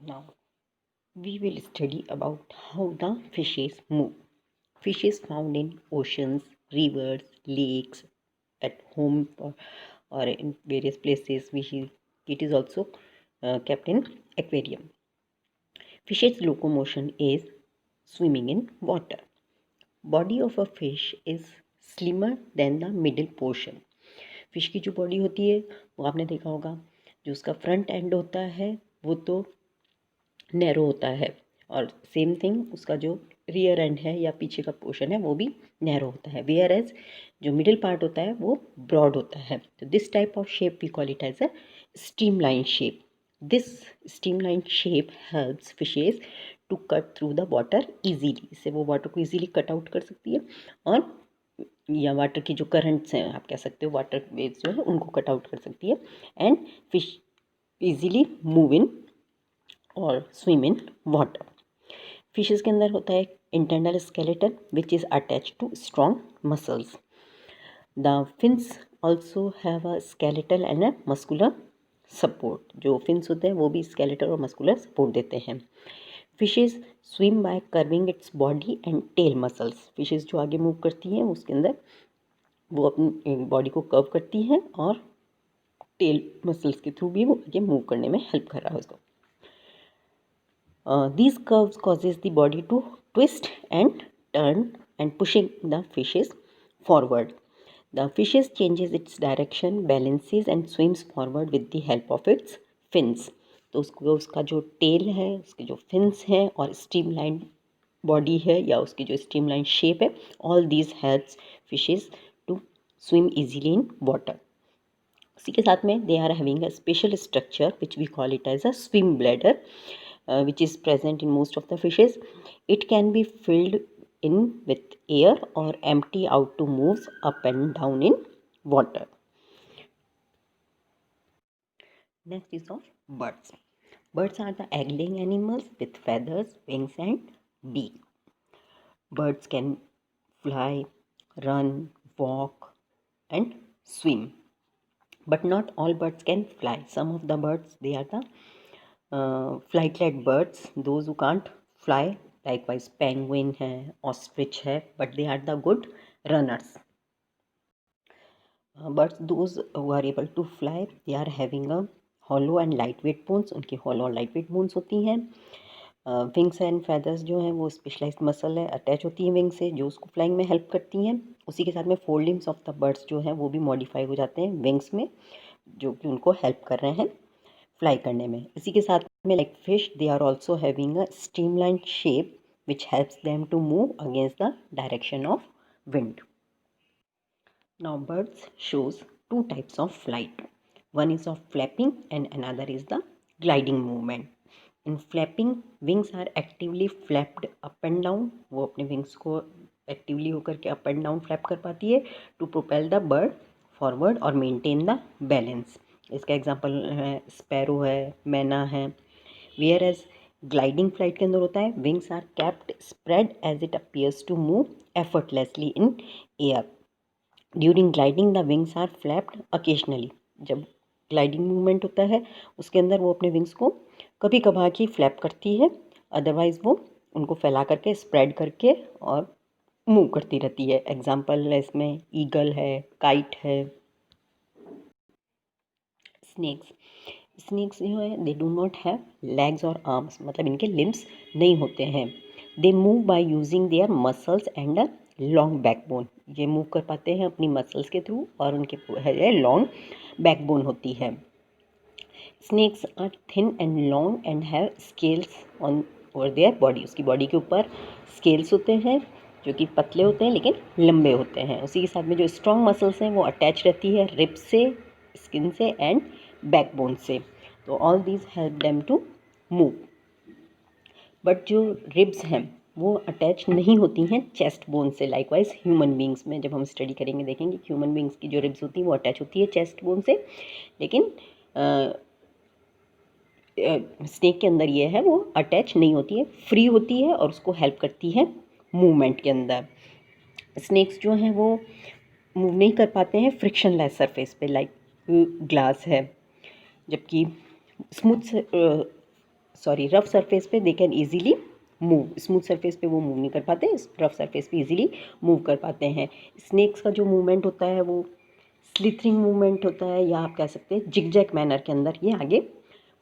Now we will study about how the fishes move. Fishes found in oceans, rivers, lakes, at home or in various places. It is also kept in aquarium. Fish's locomotion is swimming in water. Body of a fish is slimmer than the middle portion. Fish की जो body होती है वो आपने देखा होगा, जो उसका फ्रंट एंड होता है वो तो नैरो होता है, और सेम थिंग उसका जो रियर एंड है या पीछे का पोर्शन है वो भी नैरो होता है, वेयर एज जो मिडिल पार्ट होता है वो ब्रॉड होता है. तो this type of shape we call it as a streamline shape. This streamline shape helps fishes to cut through the water easily. इससे वो वाटर को इजीली कट आउट कर सकती है, और या वाटर की जो करंट्स हैं आप कह सकते हो, वाटर वेव्स जो है उनको कट आउट कर सकती है, and fish easily move in और स्विम इन वाटर. फिशेस के अंदर होता है internal skeleton which is attach to strong muscles. The fins also have a skeletal and a muscular support. जो फिन्स होते हैं वो भी स्केलेटल और मस्कुलर सपोर्ट देते हैं. Fishes swim by curving its body and tail muscles. Fishes जो आगे मूव करती हैं उसके अंदर वो अपनी बॉडी को कर्व करती हैं और टेल मसल्स के थ्रू भी वो आगे मूव करने में हेल्प कर रहा है उसको. These curves causes the body to twist and turn and pushing the fishes forward. The fishes changes its direction, balances and swims forward with the help of its fins. तो उसको उसका जो टेल है, उसके जो फिन्स हैं और streamline body है या उसकी जो स्ट्रीमलाइन शेप है, all these helps fishes to swim easily in water. उसी के साथ में they are having a special structure which we call it as a swim bladder, which is present in most of the fishes. It can be filled in with air or empty out to move up and down in water. Next is of birds. Birds are the egg-laying animals with feathers, wings and beak. Birds can fly, run, walk and swim. But not all birds can fly. Some of the birds, they are the flightless birds, those who can't fly. Likewise penguin है, ostrich है, but they are the good runners. Birds those who are able to fly, they are having a hollow and lightweight bones. उनकी hollow और lightweight bones होती हैं. Wings and feathers जो हैं वो specialised muscle है, अटैच होती हैं विंग से, जो उसको फ्लाइंग में हेल्प करती हैं. उसी के साथ में फोल्डिंग्स ऑफ द बर्ड्स जो हैं वो भी मॉडिफाई हो जाते हैं विंग्स में, जो कि उनको हेल्प कर रहे हैं फ्लाई करने में. इसी के साथ में like fish, they are also having a streamline shape which helps them to move against the direction of wind. Now birds shows two types of flight. One is of flapping and another is the gliding movement. In flapping wings are actively flapped up and down. वो अपने wings को actively होकर के up and down flap कर पाती है to propel the bird forward और maintain the balance. इसका एग्जांपल है स्पैरो है, मैना है. वेयर एज ग्लाइडिंग फ्लाइट के अंदर होता है wings are kept spread as it appears to move effortlessly in air. During gliding the wings are flapped occasionally. जब ग्लाइडिंग मूवमेंट होता है उसके अंदर वो अपने विंग्स को कभी कभार ही फ्लैप करती है, अदरवाइज वो उनको फैला करके स्प्रेड करके और मूव करती रहती है. एग्जाम्पल है इसमें ईगल है, काइट है. स्नेक्स, स्नेक्स जो है they do not have legs और आर्म्स, मतलब इनके लिम्स नहीं होते हैं. They move by using their muscles and a long backbone. ये मूव कर पाते हैं अपनी मसल्स के थ्रू और उनके है लॉन्ग बैकबोन होती है. Snakes are thin and long and have scales on over their body. उसकी बॉडी के ऊपर स्केल्स होते हैं जो कि पतले होते हैं लेकिन लंबे होते हैं. उसी के साथ में जो स्ट्रॉन्ग मसल्स हैं वो अटैच रहती है रिब से, स्किन से एंड बैकबोन से. तो all these help them to move. But जो रिब्स हैं वो अटैच नहीं होती हैं चेस्ट बोन से. लाइकवाइज ह्यूमन बींग्स में जब हम स्टडी करेंगे देखेंगे ह्यूमन बींग्स की जो रिब्स होती हैं वो अटैच होती है चेस्ट बोन से, लेकिन स्नेक के अंदर ये है वो अटैच नहीं होती है, फ्री होती है और उसको हेल्प करती है मूवमेंट के अंदर. स्नेक्स जो हैं वो मूव नहीं कर पाते हैं फ्रिक्शन लेस सरफेस पे, लाइक ग्लास है, जबकि स्मूथ रफ सरफेस पे they can easily move, smooth surface पे वो मूव नहीं कर पाते, रफ सरफेस पे ईजिली मूव कर पाते हैं। स्नेक्स का जो मूवमेंट होता है वो स्लिथरिंग मूवमेंट होता है, या आप कह सकते हैं जिगजैग मैनर के अंदर ये आगे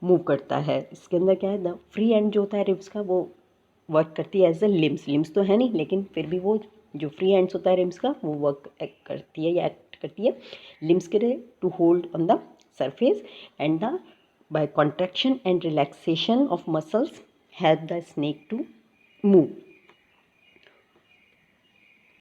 मूव करता है। इसके अंदर क्या है, द फ्री एंड जो होता है रिब्स का वो वर्क करती है एज अ लिम्स, लिम्स तो है नहीं लेकिन फिर भी वो जो फ्री एंड्स होता है रिम्स का वो वर्क करती है या एक्ट करती है लिम्स के लिए to hold on the surface, and the by contraction and relaxation of muscles help the snake to move.